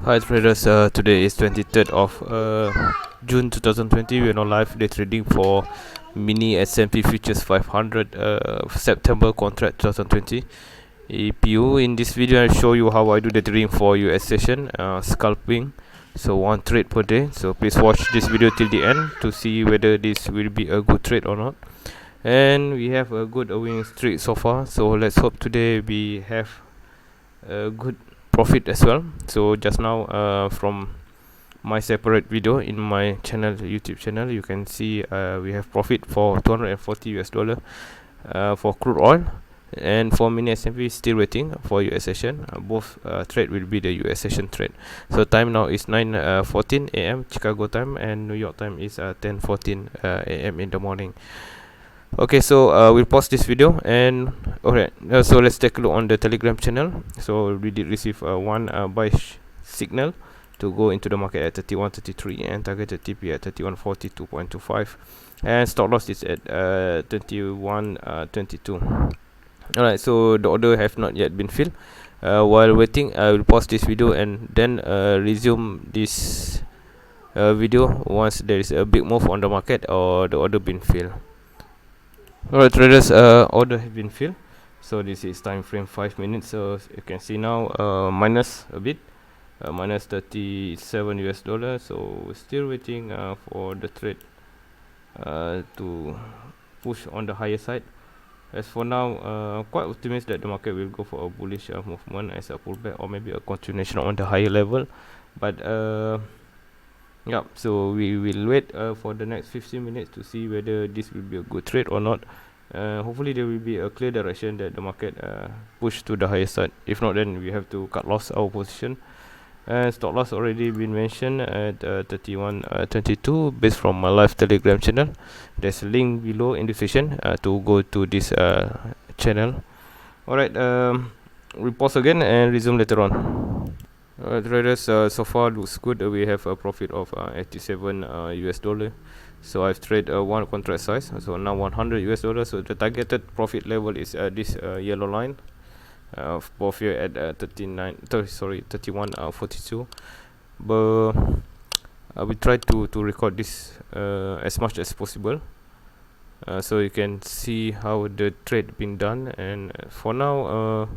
Hi traders, today is 23rd of June 2020. We are now live day trading for Mini S&P Futures 500 September contract 2020 EPU. In this video I'll show you how I do the trading for US session scalping, so one trade per day. So please watch this video till the end to see whether this will be a good trade or not. And we have a good winning streak so far, so let's hope today we have a good profit as well. So just now from my separate video in my channel, YouTube channel, you can see we have profit for $240 for crude oil, and for mini S&P still waiting for US session. Both trade will be the US session trade. So time now is 9:14 a.m. Chicago time, and New York time is 10:14 a.m. in the morning. Okay, so we'll pause this video, and alright, so let's take a look on the Telegram channel. So we did receive one buy signal to go into the market at 31.33 and targeted TP at 31.42.25, and stop loss is at 21.22. Alright, so the order have not yet been filled. While waiting, I will pause this video and then resume this video once there is a big move on the market or the order been filled. Alright traders, order have been filled. So this is time frame 5 minutes. So you can see now minus a bit, minus $37. So still waiting for the trade to push on the higher side. As for now, quite optimistic that the market will go for a bullish movement as a pullback or maybe a continuation on the higher level. But yeah, so we will wait for the next 15 minutes to see whether this will be a good trade or not. Hopefully there will be a clear direction that the market push to the higher side. If not, then we have to cut loss our position. Stop loss already been mentioned at 31.22 based from my live Telegram channel. There's a link below in the description to go to this channel. Alright, we'll pause again and resume later on. Traders, so far looks good. We have a profit of $87. So I've traded one contract size, so now $100. So the targeted profit level is this yellow line, both here at 31.42. But we try to record this as much as possible, so you can see how the trade been done. And for now,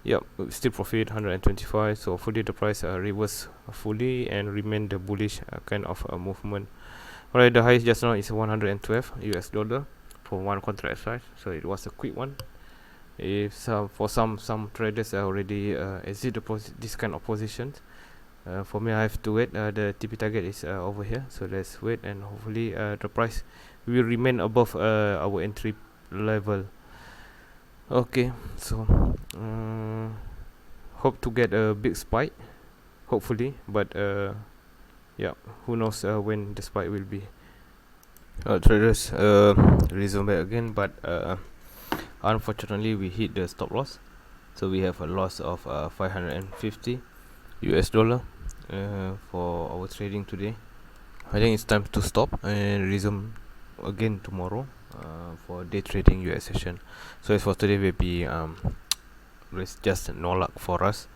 yep, still profit 125. So hopefully the price reverse fully and remain the bullish kind of movement. Alright, the highest just now is $112 for one contract size, so it was a quick one. If for some traders already exit this kind of positions. For me, I have to wait. The TP target is over here, so let's wait, and hopefully the price will remain above our entry level. Okay, so hope to get a big spike, hopefully, but yeah, who knows when the spike will be. Traders, resume back again, but unfortunately we hit the stop loss, so we have a loss of $550 for our trading today. I think it's time to stop and resume again tomorrow for day trading US session. So as for today, will be it's just no luck for us.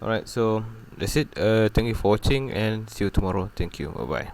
Alright, so that's it. Thank you for watching and see you tomorrow. Thank you. Bye bye.